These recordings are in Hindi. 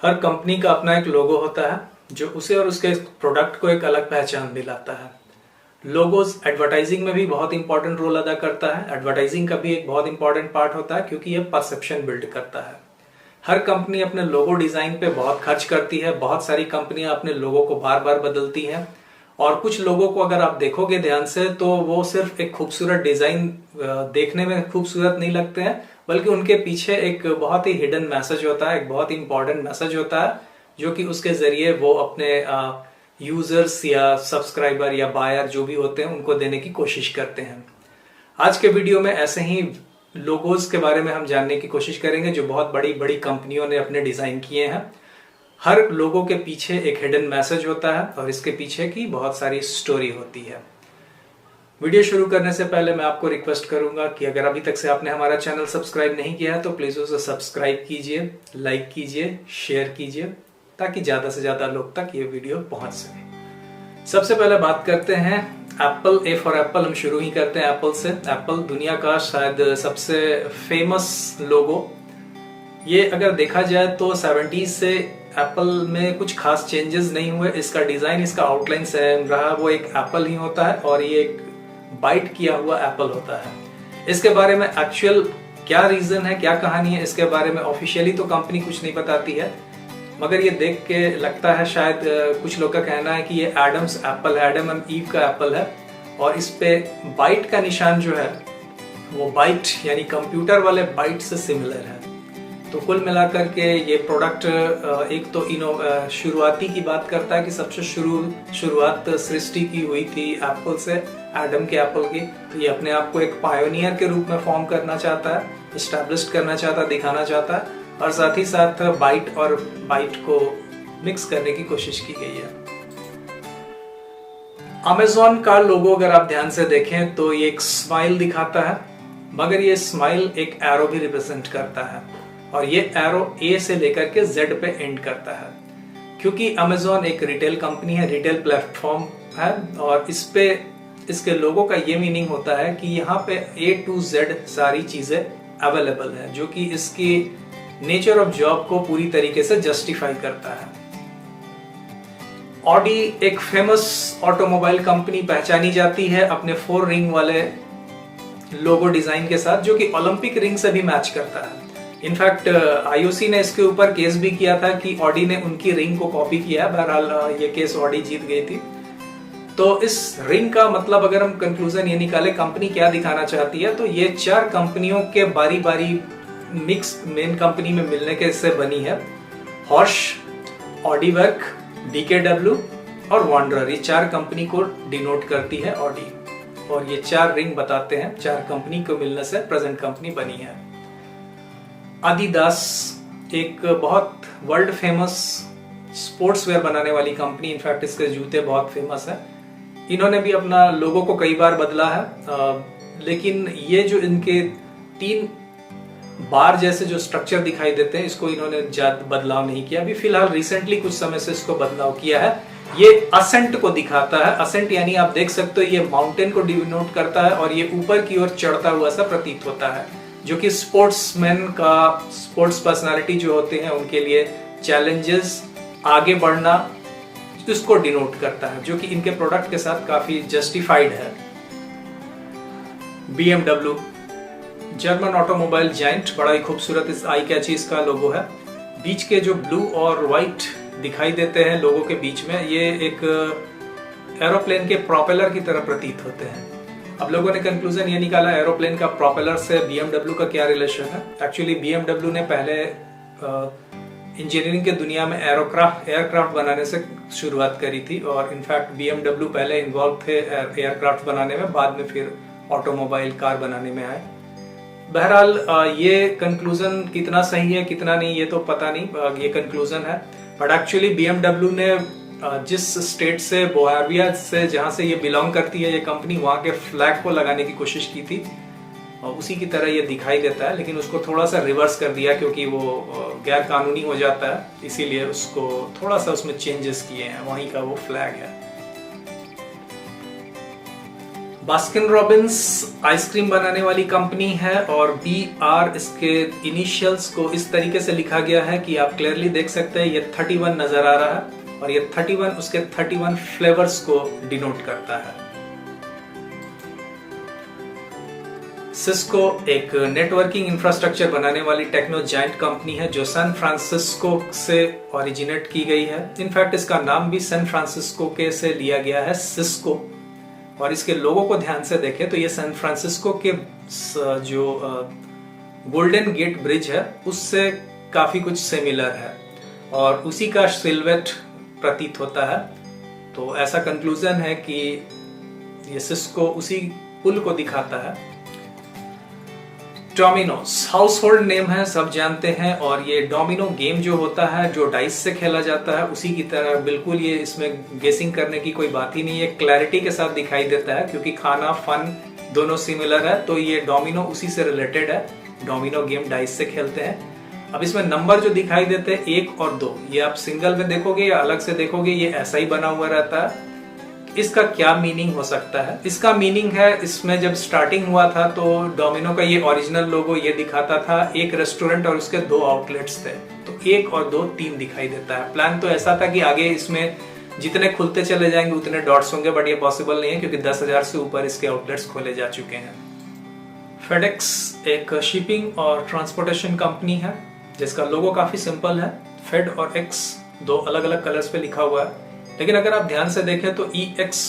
हर कंपनी का अपना एक लोगो होता है जो उसे और उसके प्रोडक्ट को एक अलग पहचान दिलाता है। लोगोस एडवर्टाइजिंग में भी बहुत इंपॉर्टेंट रोल अदा करता है। एडवर्टाइजिंग का भी एक बहुत इंपॉर्टेंट पार्ट होता है क्योंकि यह परसेप्शन बिल्ड करता है। हर कंपनी अपने लोगो डिजाइन पे बहुत खर्च करती है। बहुत सारी कंपनियां अपने लोगो को बार बार बदलती हैं और कुछ लोगों को अगर आप देखोगे ध्यान से तो वो सिर्फ एक खूबसूरत डिजाइन देखने में खूबसूरत नहीं लगते हैं, बल्कि उनके पीछे एक बहुत ही हिडन मैसेज होता है, एक बहुत ही इंपॉर्टेंट मैसेज होता है जो कि उसके जरिए वो अपने यूजर्स या सब्सक्राइबर या बायर जो भी होते हैं उनको देने की कोशिश करते हैं। आज के वीडियो में ऐसे ही लोगोस के बारे में हम जानने की कोशिश करेंगे जो बहुत बड़ी बड़ी कंपनियों ने अपने डिजाइन किए हैं। हर लोगो के पीछे एक हिडन मैसेज होता है और इसके पीछे की बहुत सारी स्टोरी होती है। वीडियो शुरू करने से पहले मैं आपको रिक्वेस्ट करूंगा कि अगर अभी तक से आपने हमारा चैनल सब्सक्राइब नहीं किया है तो प्लीज उसे सब्सक्राइब कीजिए, लाइक कीजिए, शेयर कीजिए ताकि ज्यादा से ज्यादा लोग तक ये वीडियो पहुंच सके। सबसे पहले बात करते हैं एप्पल। ए फॉर एप्पल हम शुरू ही करते हैं एप्पल से। एप्पल दुनिया का शायद सबसे फेमस लोगो। ये अगर देखा जाए तो 70s से एप्पल में कुछ खास चेंजेस नहीं हुए। इसका डिजाइन, इसका आउटलाइन सेम रहा। वो एक एप्पल ही होता है और ये एक बाइट किया हुआ एप्पल होता है। इसके बारे में एक्चुअल क्या रीजन है, क्या कहानी है, इसके बारे में ऑफिशियली तो कंपनी कुछ नहीं बताती है, मगर ये देख के लगता है शायद कुछ लोग का कहना है कि ये एडम्स एप्पल है, एडम एंड ईव का एप्पल है और इस पे बाइट का निशान जो है वो बाइट यानी कंप्यूटर वाले बाइट से सिमिलर है। तो कुल मिलाकर के ये प्रोडक्ट एक तो शुरुआती की बात करता है कि सबसे शुरुआत सृष्टि की हुई थी एप्पल से, एडम के एप्पल की। तो ये अपने आप को एक पायोनियर के रूप में फॉर्म करना चाहता है, इस्टेब्लिश करना चाहता है, दिखाना चाहता है और साथ ही साथ बाइट और बाइट को मिक्स करने की कोशिश की गई है। अमेज़न का लोगो अगर आप ध्यान से देखें तो ये एक स्माइल दिखाता है, मगर ये स्माइल एक एरो भी रिप्रेजेंट करता है और ये एरो ए से लेकर के जेड पे एंड करता है। क्योंकि अमेज़न एक रिटेल कंपनी है, रिटेल प्लेटफॉर्म है और इस पे इसके लोगो का ये मीनिंग होता है कि यहाँ पे ए टू जेड सारी चीजें अवेलेबल है, जो कि इसकी नेचर ऑफ जॉब को पूरी तरीके से जस्टिफाई करता है। ऑडी एक फेमस ऑटोमोबाइल कंपनी पहचानी जाती है अपने 4 रिंग वाले लोगो डिजाइन के साथ, जो कि ओलंपिक रिंग से भी मैच करता है। इनफैक्ट आईओसी ने इसके ऊपर केस भी किया था कि ऑडी ने उनकी रिंग को कॉपी किया। बहरहाल ये केस ऑडी जीत गई थी। तो इस रिंग का मतलब अगर हम कंक्लूजन ये निकाले कंपनी क्या दिखाना चाहती है, तो ये 4 कंपनियों के बारी बारी मिक्स मेन कंपनी में मिलने के से बनी है। हॉर्श, ऑडी वर्क, बीकेडब्ल्यू और वॉन्डरर, ये 4 कंपनी को डिनोट करती है ऑडी, और ये 4 रिंग बताते हैं 4 कंपनी को मिलने से प्रेजेंट कंपनी बनी है। आदिदास एक बहुत वर्ल्ड फेमस स्पोर्ट्स वेयर बनाने वाली कंपनी, इनफैक्ट इसके जूते बहुत फेमस है। इन्होंने भी अपना लोगो को कई बार बदला है, लेकिन ये जो इनके 3 बार जैसे जो स्ट्रक्चर दिखाई देते हैं इसको इन्होंने ज्यादा बदलाव नहीं किया। अभी फिलहाल रिसेंटली कुछ समय से इसको बदलाव किया है। ये असेंट को दिखाता है। असेंट यानी आप देख सकते हो ये माउंटेन को डिनोट करता है और ये ऊपर की ओर चढ़ता हुआ सा प्रतीत होता है, जो कि स्पोर्ट्समैन का, स्पोर्ट्स पर्सनालिटी जो होते हैं उनके लिए चैलेंजेस, आगे बढ़ना, इसको डिनोट करता है, जो कि इनके प्रोडक्ट के साथ काफी जस्टिफाइड है। BMW जर्मन ऑटोमोबाइल जायंट, बड़ा ही खूबसूरत इस आई कैची इसका लोगो है। बीच के जो ब्लू और व्हाइट दिखाई देते हैं लोगो के बीच में, ये एक एरोप्लेन के प्रोपेलर की तरह प्रतीत होते हैं। अब लोगों ने कंक्लूजन ये निकाला एरोप्लेन का प्रोपेलर से BMW का क्या रिलेशन है। एक्चुअली BMW ने पहले इंजीनियरिंग के दुनिया में एयरक्राफ्ट बनाने से शुरुआत करी थी और इनफैक्ट BMW पहले इन्वॉल्व थे एयरक्राफ्ट बनाने में, बाद में फिर ऑटोमोबाइल कार बनाने में आए। बहरहाल ये कंक्लूजन कितना सही है कितना नहीं ये तो पता नहीं, ये कंक्लूजन है। बट एक्चुअली BMW ने जिस स्टेट से, बोहेविया से, जहां से ये बिलोंग करती है ये कंपनी, वहां के फ्लैग को लगाने की कोशिश की थी और उसी की तरह ये दिखाई देता है, लेकिन उसको थोड़ा सा रिवर्स कर दिया क्योंकि वो गैर कानूनी हो जाता है, इसीलिए उसको थोड़ा सा उसमें चेंजेस किए हैं। वहीं का वो फ्लैग है। बास्किन रॉबिन्स आइसक्रीम बनाने वाली कंपनी है और BR इसके इनिशियल्स को इस तरीके से लिखा गया है कि आप क्लियरली देख सकते हैं, ये 31 नजर आ रहा है और ये 31 उसके 31 फ्लेवर्स को डिनोट करता है। सिस्को एक नेटवर्किंग इंफ्रास्ट्रक्चर बनाने वाली टेक्नो जायंट कंपनी है जो सैन फ्रांसिस्को से ओरिजिनेट की गई है। इनफैक्ट इसका नाम भी सैन फ्रांसिस्को के से लिया गया है, सिस्को। और इसके लोगों को ध्यान से देखें तो ये सैन फ्रांसिस्को के जो गोल्डन गेट ब्रिज है उससे काफी कुछ सिमिलर है और उसी का सिल्हूट प्रतीत होता है। तो ऐसा कंक्लूजन है कि ये सिस्को उसी पुल को दिखाता है। डोमिनोज हाउसहोल्ड नेम है, सब जानते हैं। और ये डोमिनो गेम जो होता है जो डाइस से खेला जाता है उसी की तरह बिल्कुल, ये इसमें गेसिंग करने की कोई बात ही नहीं है, क्लैरिटी के साथ दिखाई देता है क्योंकि खाना फन दोनों सिमिलर है। तो ये डोमिनो उसी से रिलेटेड है, डोमिनो गेम डाइस से खेलते हैं। अब इसमें नंबर जो दिखाई देते हैं 1 और 2, ये आप सिंगल में देखोगे या अलग से देखोगे ये ऐसा ही बना हुआ रहता है। इसका क्या मीनिंग हो सकता है? इसका मीनिंग है, इसमें जब स्टार्टिंग हुआ था तो डोमिनो का ये ओरिजिनल लोगो ये दिखाता था एक रेस्टोरेंट और उसके 2 आउटलेट्स थे, तो 1 और 2 3 दिखाई देता है। प्लान तो ऐसा था कि आगे इसमें जितने खुलते चले जाएंगे उतने डॉट्स होंगे, बट ये पॉसिबल नहीं है क्योंकि 10,000 से ऊपर इसके आउटलेट्स खोले जा चुके हैं। फेडेक्स एक शिपिंग और ट्रांसपोर्टेशन कंपनी है जिसका लोगो काफी सिंपल है, फेड और एक्स 2 अलग अलग कलर्स पे लिखा हुआ है। लेकिन अगर आप ध्यान से देखें तो EX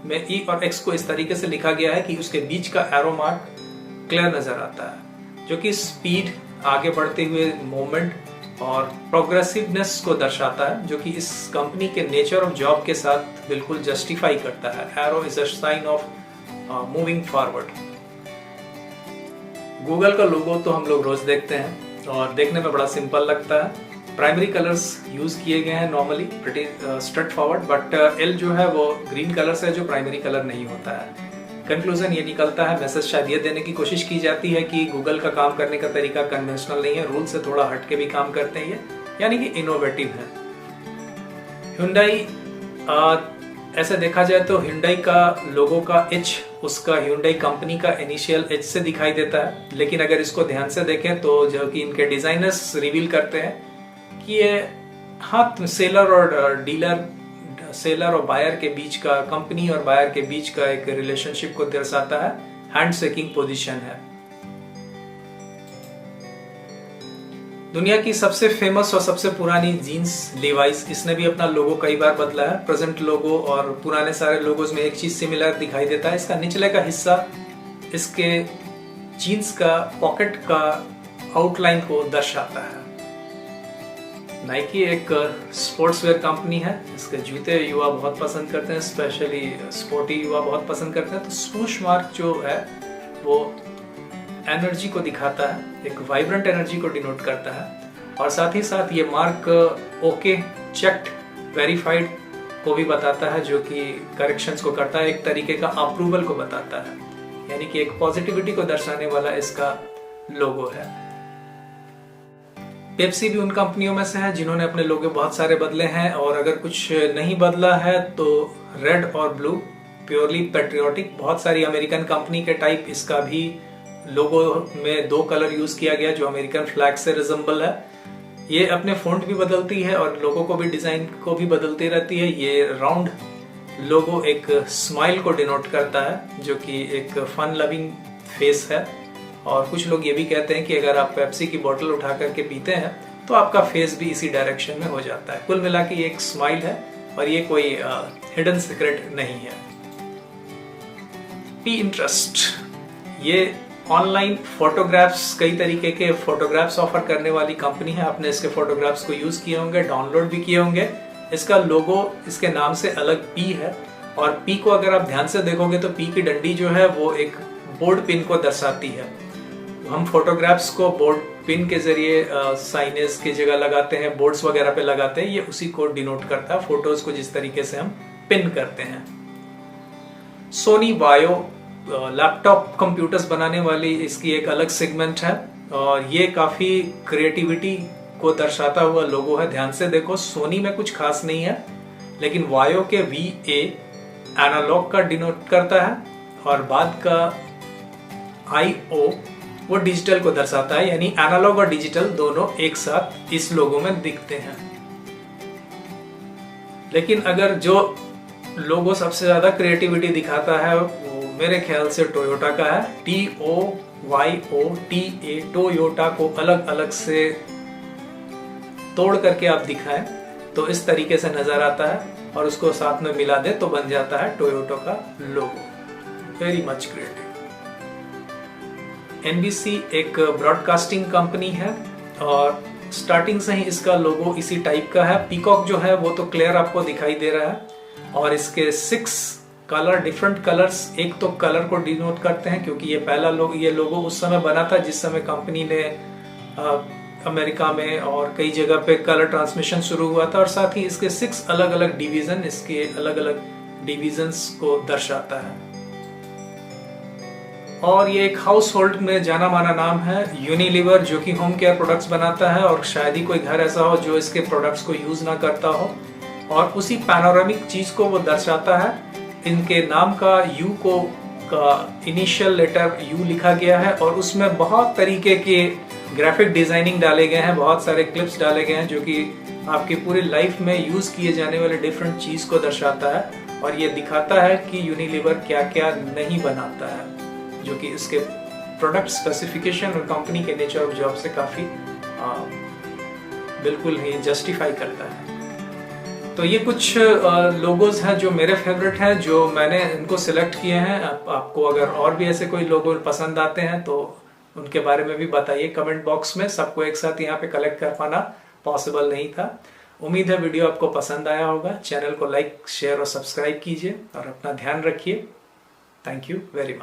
में E और X को इस तरीके से लिखा गया है कि उसके बीच का एरो मार्क क्लियर नजर आता है, जो कि स्पीड, आगे बढ़ते हुए मूवमेंट और प्रोग्रेसिवनेस को दर्शाता है, जो कि इस कंपनी के नेचर ऑफ जॉब के साथ बिल्कुल जस्टिफाई करता है। Arrow is a sign of moving forward. Google का लोगो तो हम लोग रोज देखते हैं और देखने में बड़ा सिंपल लगता है। प्राइमरी कलर्स यूज किए गए हैं, normally pretty straight forward, but L जो है वो ग्रीन कलर से जो प्राइमरी कलर नहीं होता है। कंक्लूजन ये निकलता है, मैसेज शायद ये देने की कोशिश की जाती है कि गूगल का काम करने का तरीका कन्वेंशनल नहीं है, रूल से थोड़ा हटके भी काम करते हैं, यानी कि इनोवेटिव है। Hyundai, ऐसे देखा जाए तो Hyundai का लोगो का H उसका Hyundai कंपनी का इनिशियल H से दिखाई देता है। लेकिन अगर इसको ध्यान से देखें तो जो कि इनके डिजाइनर्स रिवील करते हैं कि ये हाँ सेलर और डीलर, सेलर और बायर के बीच का, कंपनी और बायर के बीच का एक रिलेशनशिप को दर्शाता है। हैंड शेकिंग पोजीशन है। दुनिया की सबसे फेमस और सबसे पुरानी जीन्स लीवाइस, इसने भी अपना लोगो कई बार बदला है। प्रेजेंट लोगो और पुराने सारे लोगोज में एक चीज सिमिलर दिखाई देता है, इसका निचले का हिस्सा इसके जीन्स का पॉकेट का आउटलाइन को दर्शाता है। नाइकी एक स्पोर्ट्सवेयर कंपनी है, इसके जूते युवा बहुत पसंद करते हैं, स्पेशली स्पोर्टी युवा बहुत पसंद करते हैं। तो स्वूश मार्क जो है वो एनर्जी को दिखाता है, एक वाइब्रेंट एनर्जी को डिनोट करता है। और साथ ही साथ ये मार्क ओके, चेक्ड, वेरीफाइड को भी बताता है, जो कि करेक्शंस को करता है, एक तरीके का अप्रूवल को बताता है, यानी कि एक पॉजिटिविटी को दर्शाने वाला इसका लोगो है। पेप्सी भी उन कंपनियों में से है जिन्होंने अपने लोगो बहुत सारे बदले हैं, और अगर कुछ नहीं बदला है तो रेड और ब्लू, प्योरली पेट्रियोटिक। बहुत सारी अमेरिकन कंपनी के टाइप इसका भी लोगो में 2 कलर यूज किया गया जो अमेरिकन फ्लैग से रिजेंबल है। ये अपने फॉन्ट भी बदलती है और लोगो को भी, डिजाइन को भी बदलती रहती है। ये राउंड लोगो एक स्माइल को डिनोट करता है, जो कि एक फन लविंग फेस है। और कुछ लोग ये भी कहते हैं कि अगर आप पेप्सी की बोतल उठा करके पीते हैं तो आपका फेस भी इसी डायरेक्शन में हो जाता है। कुल मिला के ये एक स्माइल है और ये कोई हिडन सीक्रेट नहीं है। Pinterest, ये ऑनलाइन फोटोग्राफ्स, कई तरीके के फोटोग्राफ्स ऑफर करने वाली कंपनी है। आपने इसके फोटोग्राफ्स को यूज किए होंगे, डाउनलोड भी किए होंगे। इसका लोगो इसके नाम से अलग P है, और P को अगर आप ध्यान से देखोगे तो P की डंडी जो है वो एक बोर्ड पिन को दर्शाती है। हम फोटोग्राफ्स को बोर्ड पिन के जरिए साइनेज की जगह लगाते हैं, बोर्ड्स वगैरह पे लगाते हैं, ये उसी को डिनोट करता है, फोटोज को जिस तरीके से हम पिन करते हैं। सोनी वायो लैपटॉप कंप्यूटर्स बनाने वाली इसकी एक अलग सेगमेंट है, और ये काफी क्रिएटिविटी को दर्शाता हुआ लोगो है। ध्यान से देखो, सोनी में कुछ खास नहीं है, लेकिन वायो के VA एनालॉग का डिनोट करता है, और बाद का IO वो डिजिटल को दर्शाता है, यानी एनालॉग और डिजिटल दोनों एक साथ इस लोगो में दिखते हैं। लेकिन अगर जो लोगो सबसे ज्यादा क्रिएटिविटी दिखाता है वो मेरे ख्याल से टोयोटा का है। TOYOTA, टोयोटा को अलग अलग से तोड़ करके आप दिखाएं तो इस तरीके से नजर आता है, और उसको साथ में मिला दे तो बन जाता है टोयोटा का logo. Very much creative. NBC एक ब्रॉडकास्टिंग कंपनी है और स्टार्टिंग से ही इसका लोगो इसी टाइप का है। पीकॉक जो है वो तो क्लियर आपको दिखाई दे रहा है, और इसके 6 कलर, डिफरेंट कलर्स, एक तो कलर को डिनोट करते हैं क्योंकि ये लोगो उस समय बना था जिस समय कंपनी ने अमेरिका में और कई जगह पे कलर ट्रांसमिशन शुरू हुआ था, और साथ ही इसके 6 अलग अलग डिवीजन इसके अलग अलग डिवीजन्स को दर्शाता है। और ये एक हाउस होल्ड में जाना माना नाम है, यूनिलीवर, जो कि होम केयर प्रोडक्ट्स बनाता है, और शायद ही कोई घर ऐसा हो जो इसके प्रोडक्ट्स को यूज ना करता हो। और उसी पैनोरामिक चीज को वो दर्शाता है। इनके नाम का यू का इनिशियल लेटर यू लिखा गया है, और उसमें बहुत तरीके के ग्राफिक डिजाइनिंग डाले गए हैं, बहुत सारे क्लिप्स डाले गए हैं जो कि आपकी पूरी लाइफ में यूज किए जाने वाले डिफरेंट चीज को दर्शाता है, और ये दिखाता है कि यूनिलीवर क्या क्या नहीं बनाता है, जो कि इसके प्रोडक्ट स्पेसिफिकेशन और कंपनी के नेचर ऑफ जॉब से काफी बिल्कुल ही जस्टिफाई करता है। तो ये कुछ लोगोज हैं जो मेरे फेवरेट हैं, जो मैंने इनको सिलेक्ट किए हैं। आपको अगर और भी ऐसे कोई लोगो पसंद आते हैं तो उनके बारे में भी बताइए कमेंट बॉक्स में। सबको एक साथ यहाँ पे कलेक्ट कर पाना पॉसिबल नहीं था। उम्मीद है वीडियो आपको पसंद आया होगा। चैनल को लाइक, शेयर और सब्सक्राइब कीजिए और अपना ध्यान रखिए। Thank you very much.